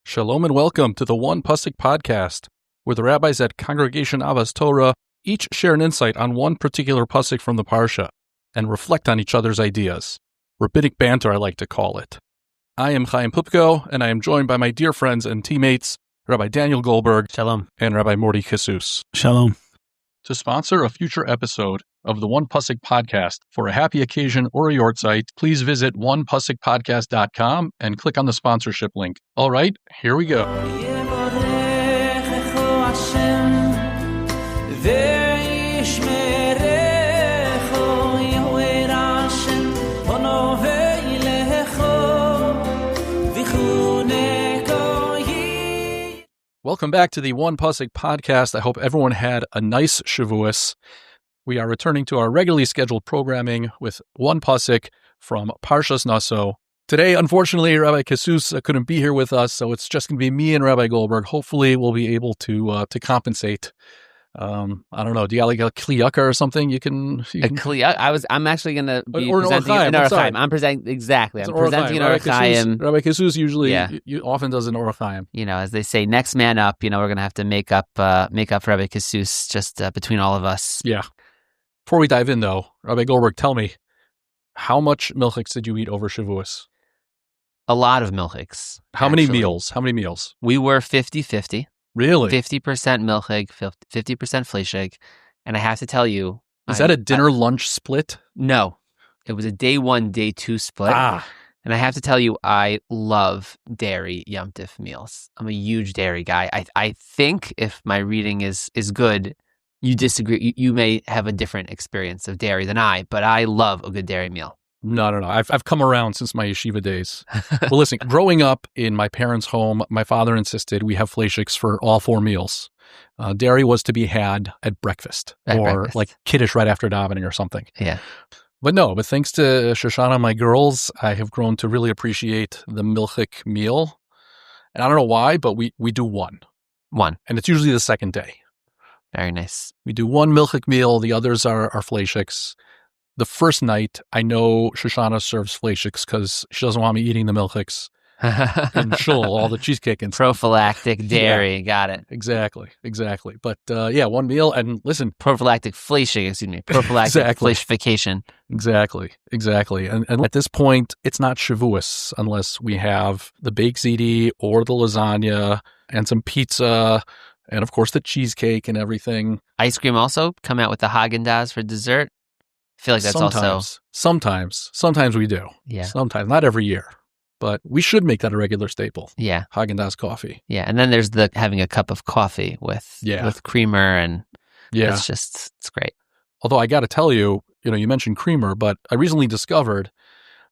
Shalom and welcome to the One Pasuk podcast, where the rabbis at Congregation Avas Torah each share an insight on one particular pasuk from the parsha and reflect on each other's ideas. Rabbinic banter, I like to call it. I am Chaim Pupko, and I am joined by my dear friends and teammates, Rabbi Daniel Goldberg, Shalom, and Rabbi Morty Jesus. Shalom. To sponsor a future episode of the One Pasuk podcast for a happy occasion or a yortzeit, please visit onepasukpodcast.com and click on the sponsorship link. All right, here we go. Welcome back to the One Pasuk podcast. I hope everyone had a nice Shavuos. We are returning to our regularly scheduled programming with One Pasuk from Parshas Naso. Today, unfortunately, Rabbi Jesus couldn't be here with us, so it's just going to be me and Rabbi Goldberg. Hopefully, we'll be able to compensate. I don't know. Do you got like a kliyaka or something? You can... A kliyaka? I'm actually going to be or presenting an Orach Chaim. I'm presenting exactly. It's I'm presenting an Orach Chaim. Rabbi Jesus usually often does an Orach Chaim. You know, as they say, next man up. You know, we're going to have to make up for Rabbi Jesus just between all of us. Yeah. Before we dive in, though, Rabbi Goldberg, tell me, how much milchiks did you eat over Shavuos? A lot of milchiks. How many meals? We were 50-50. Really? 50% milchig, 50% fleischig. And I have to tell you... Is that a dinner-lunch split? No. It was a day one, day two split. And I have to tell you, I love dairy Yom Tif meals. I'm a huge dairy guy. I think if my reading is good, you disagree. You may have a different experience of dairy than I, but I love a good dairy meal. No. I've come around since my yeshiva days. Well, listen, growing up in my parents' home, my father insisted we have fleischiks for all four meals. Dairy was to be had at breakfast like kiddush right after davening or something. Yeah. But thanks to Shoshana, my girls, I have grown to really appreciate the milchik meal. And I don't know why, but we do one. And it's usually the second day. Very nice. We do one milchik meal. The others are fleischiks. The first night, I know Shoshana serves fleischiks because she doesn't want me eating the milchiks and shul, all the cheesecake and prophylactic dairy. Yeah. Got it. Exactly. But one meal. And listen. Prophylactic fleischig, Prophylactic fleischification. Exactly. And at this point, it's not Shavuos unless we have the baked ziti or the lasagna and some pizza and, of course, the cheesecake and everything. Ice cream also come out with the Haagen-Dazs for dessert. I feel like that's Sometimes we do. Yeah. Sometimes, not every year, but we should make that a regular staple. Yeah. Haagen-Dazs coffee. Yeah, and then there's having a cup of coffee with creamer, and it's great. Although I got to tell you, you mentioned creamer, but I recently discovered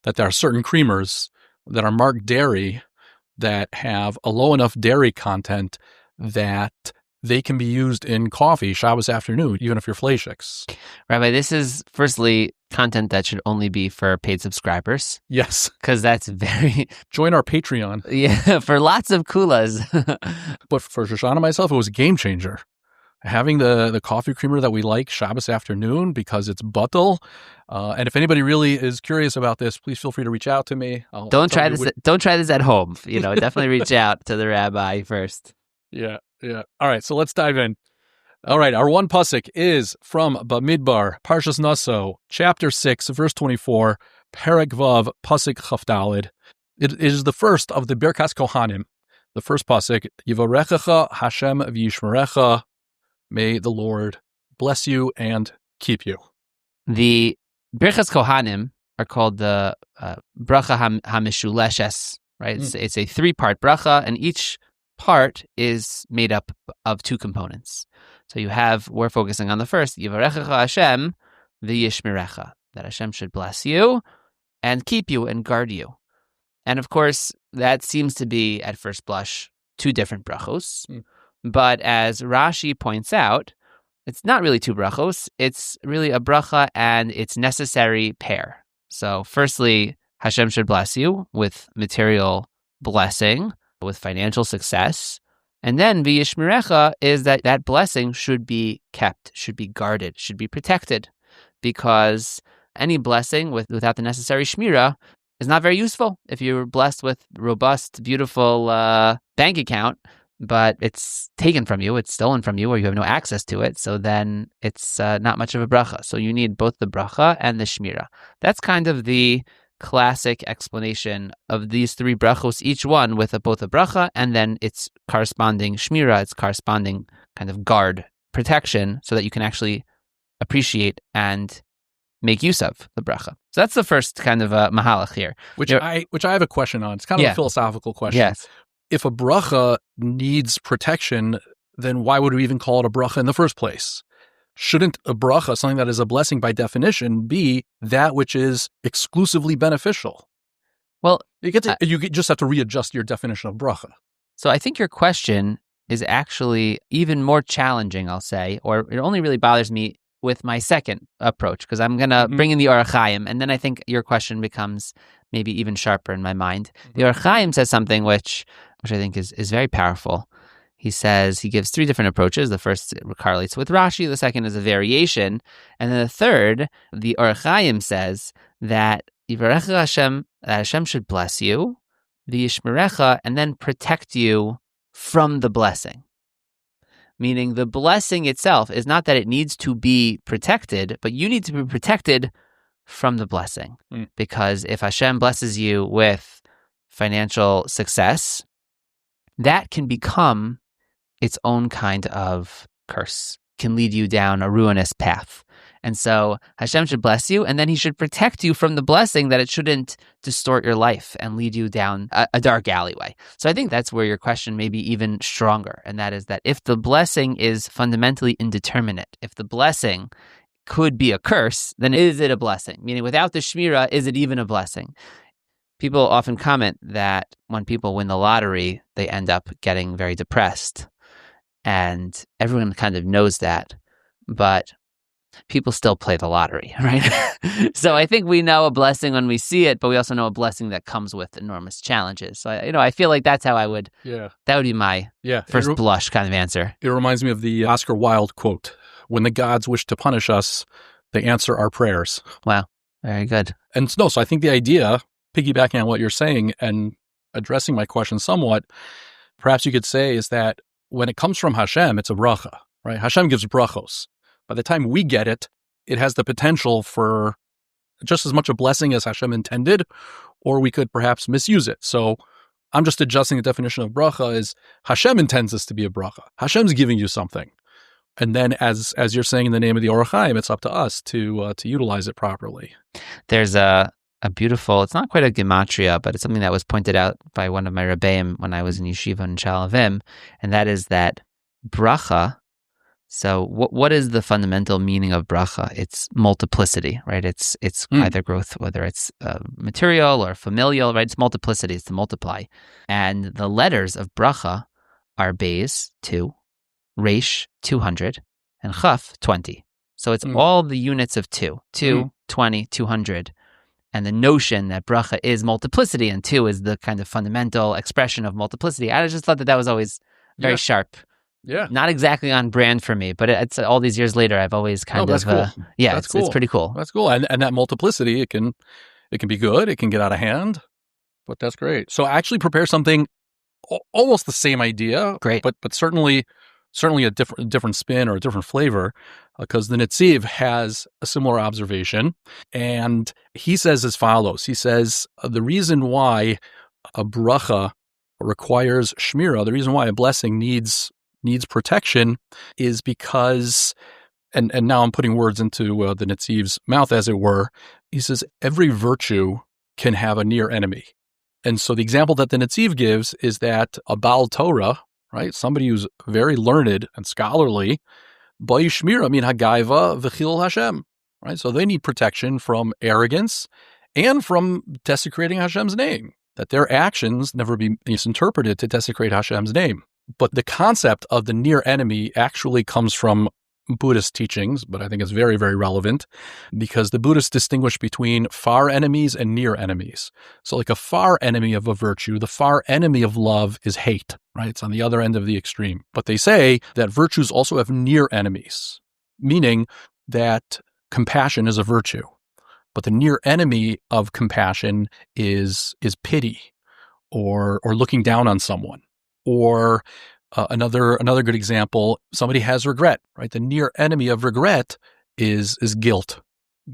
that there are certain creamers that are marked dairy that have a low enough dairy content that they can be used in coffee Shabbos afternoon, even if you're fleischiks. Rabbi, this is firstly content that should only be for paid subscribers. Yes. Because that's very... Join our Patreon. Yeah, for lots of kulas. But for Shoshana and myself, it was a game changer. Having the coffee creamer that we like Shabbos afternoon because it's batel. And if anybody really is curious about this, please feel free to reach out to me. Don't try this at home. Definitely reach out to the rabbi first. Yeah. All right, so let's dive in. All right, our one pasuk is from Bamidbar, Parshas Naso, chapter 6, verse 24, Perek Vav, pasuk Chavdalid. It is the first of the Birkas Kohanim. The first pasuk, Yivarechecha Hashem v'yishmerecha. May the Lord bless you and keep you. The Birkas Kohanim are called the Bracha HaMeshuleshes, right? It's a three-part bracha, and each part is made up of two components. So we're focusing on the first, Yivarechecha Hashem v'yishmerecha, that Hashem should bless you and keep you and guard you. And of course, that seems to be, at first blush, two different brachos. But as Rashi points out, it's not really two brachos. It's really a bracha and its necessary pair. So firstly, Hashem should bless you with material blessing, with financial success. And then v'yishmerecha is that blessing should be kept, should be guarded, should be protected, because any blessing without the necessary shmira is not very useful. If you're blessed with robust, beautiful bank account, but it's taken from you, it's stolen from you, or you have no access to it. So then it's not much of a bracha. So you need both the bracha and the shmira. That's kind of the classic explanation of these three brachos, each one with both a bracha and then its corresponding shmira, its corresponding kind of guard protection, so that you can actually appreciate and make use of the bracha. So that's the first kind of mahalach here. Which I have a question on. It's kind of a philosophical question. Yes. If a bracha needs protection, then why would we even call it a bracha in the first place? Shouldn't a bracha, something that is a blessing by definition, be that which is exclusively beneficial? Well, you just have to readjust your definition of bracha. So I think your question is actually even more challenging, I'll say, or it only really bothers me with my second approach, because I'm going to bring in the Orach Chaim, and then I think your question becomes maybe even sharper in my mind. The Orach Chaim says something which I think is very powerful. He says, he gives three different approaches. The first correlates with Rashi, the second is a variation, and then the third, the Orach Chaim says that Yivarecha Hashem, that Hashem should bless you, v'yishmerecha, and then protect you from the blessing. Meaning the blessing itself is not that it needs to be protected, but you need to be protected from the blessing. Because if Hashem blesses you with financial success, that can become its own kind of curse, can lead you down a ruinous path. And so Hashem should bless you, and then he should protect you from the blessing, that it shouldn't distort your life and lead you down a dark alleyway. So I think that's where your question may be even stronger. And that is that if the blessing is fundamentally indeterminate, if the blessing could be a curse, then is it a blessing? Meaning without the shmira, is it even a blessing? People often comment that when people win the lottery, they end up getting very depressed. And everyone kind of knows that. But people still play the lottery, right? So I think we know a blessing when we see it, but we also know a blessing that comes with enormous challenges. So, I feel like that's how I would, that would be my first blush kind of answer. It reminds me of the Oscar Wilde quote, "When the gods wish to punish us, they answer our prayers." Wow. Very good. And so I think the idea, piggybacking on what you're saying and addressing my question somewhat, perhaps you could say is that when it comes from Hashem, it's a bracha, right? Hashem gives brachos. By the time we get it, it has the potential for just as much a blessing as Hashem intended, or we could perhaps misuse it. So I'm just adjusting the definition of bracha is Hashem intends this to be a bracha. Hashem's giving you something. And then as you're saying in the name of the Orach Chaim, it's up to us to utilize it properly. There's a beautiful, it's not quite a gematria, but it's something that was pointed out by one of my rebbeim when I was in yeshiva in Shalavim, and that is that bracha. So what is the fundamental meaning of bracha? It's multiplicity, right? It's either growth, whether it's material or familial, right? It's multiplicity, it's to multiply. And the letters of bracha are Beis, 2, Resh, 200, and Chaf, 20. So it's all the units of 2, 20, 200. And the notion that bracha is multiplicity and 2 is the kind of fundamental expression of multiplicity. I just thought that was always very sharp. Yeah. Not exactly on brand for me, but it's all these years later, I've always kind of, cool. It's pretty cool. That's cool. And that multiplicity, it can be good. It can get out of hand, but that's great. So I actually prepare something almost the same idea. Great. But certainly a different spin or a different flavor, because the Netziv has a similar observation. And he says as follows. He says, the reason why a bracha requires shmira, the reason why a blessing needs protection is because, and now I'm putting words into the Netziv's mouth, as it were. He says every virtue can have a near enemy. And so the example that the Netziv gives is that a Baal Torah, right, somebody who's very learned and scholarly, Ba'yishmira min hagaiva v'chil Hashem, right? So they need protection from arrogance and from desecrating Hashem's name, that their actions never be misinterpreted to desecrate Hashem's name. But the concept of the near enemy actually comes from Buddhist teachings, but I think it's very, very relevant because the Buddhists distinguish between far enemies and near enemies. So like a far enemy of a virtue, the far enemy of love is hate, right? It's on the other end of the extreme. But they say that virtues also have near enemies, meaning that compassion is a virtue. But the near enemy of compassion is pity or looking down on someone, Or another good example, somebody has regret, right? The near enemy of regret is guilt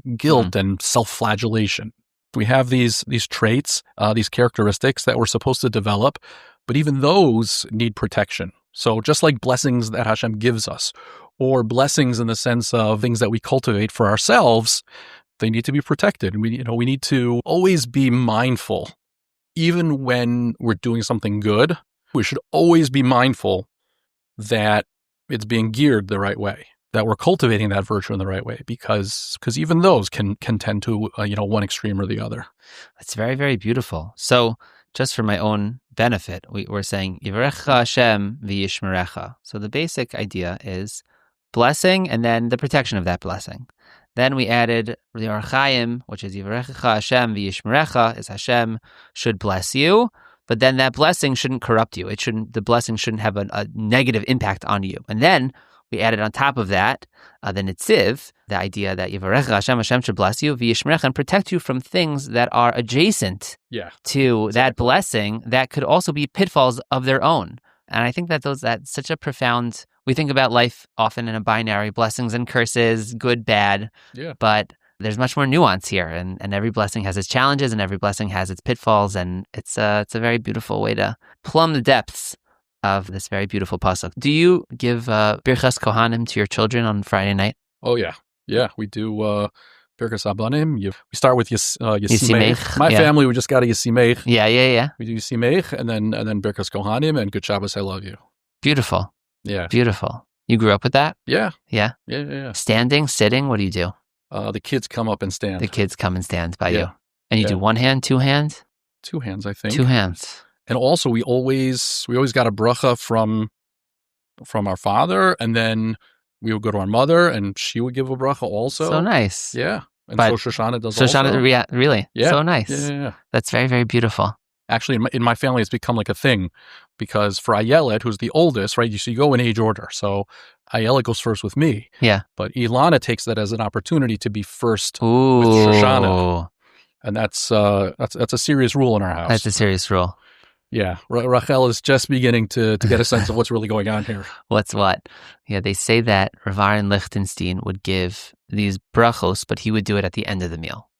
and self-flagellation. We have these traits, these characteristics that we're supposed to develop, but even those need protection. So just like blessings that Hashem gives us, or blessings in the sense of things that we cultivate for ourselves, they need to be protected. We need to always be mindful, even when we're doing something good. We should always be mindful that it's being geared the right way, that we're cultivating that virtue in the right way, because even those can tend to one extreme or the other. That's very, very beautiful. So just for my own benefit, we're saying Yivarecha Hashem v'yishmerecha. So the basic idea is blessing and then the protection of that blessing. Then we added the Or Chaim, which is Yivarecha Hashem v'yishmerecha, is Hashem should bless you, but then that blessing shouldn't corrupt you. The blessing shouldn't have a negative impact on you. And then we added on top of that the Nitziv, the idea that Yivarecha Hashem should bless you, v'yishmerecha, and protect you from things that are adjacent to that blessing that could also be pitfalls of their own. And I think that's such a profound. We think about life often in a binary, blessings and curses, good, bad. Yeah. But there's much more nuance here, and every blessing has its challenges, and every blessing has its pitfalls, and it's a very beautiful way to plumb the depths of this very beautiful pasuk. Do you give Birchas Kohanim to your children on Friday night? Oh yeah, we do Birchas Abanim. We start with Yisimech. My family, we just got a Yisimech. Yeah. We do Yisimech, and then Birchas Kohanim and Good Shabbos, I love you. Beautiful. Yeah, beautiful. You grew up with that? Yeah. Standing, sitting. What do you do? The kids come up and stand. The kids come and stand by you, and you do one hand, two hands. 2 hands, I think. 2 hands. And also, we always got a bracha from our father, and then we would go to our mother, and she would give a bracha also. So nice. Yeah. And so Shoshana does also. Shoshana, really? Yeah. So nice. Yeah. That's very, very beautiful. Actually, in my family, it's become like a thing, because for Ayelet, who's the oldest, right, you go in age order. So Ayelet goes first with me. Yeah. But Ilana takes that as an opportunity to be first with Ooh. Shoshana. And that's a serious rule in our house. That's a serious rule. Yeah, Rachel is just beginning to get a sense of what's really going on here. What's what? Yeah, they say that Rav Aaron Lichtenstein would give these brachos, but he would do it at the end of the meal.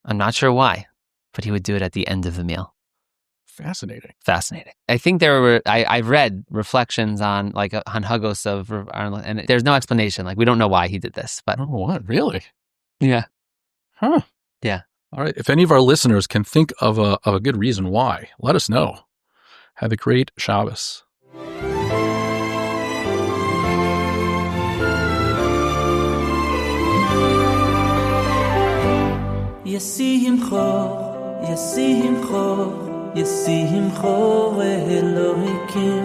I'm not sure why, but he would do it at the end of the meal. Fascinating. I think there were, I've read reflections on Hagos of Rav Aaron, and there's no explanation. We don't know why he did this, but. Oh, what? Really? Yeah. Huh. Yeah. All right. If any of our listeners can think of a good reason why, let us know. Have a great Shabbos. Yesimcho Elohikim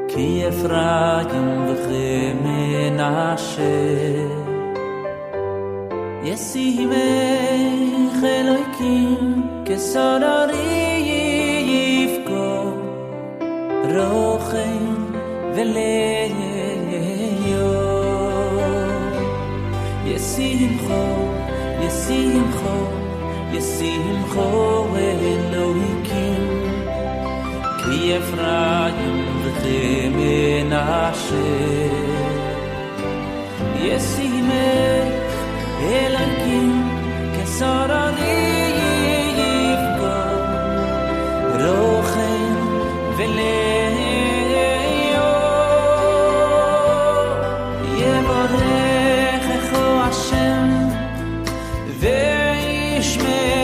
Ki Ephraim v'Menashe Yesimech Elohikim Kesarari Yifko Rochen V'Leyo Yesimcho Elohikim Ki Ephraim v'Menashe Yesimech Elohikim Kesarani Yifko Rochen V'Leyo Yevarechecho Hashem Ve'yishmeh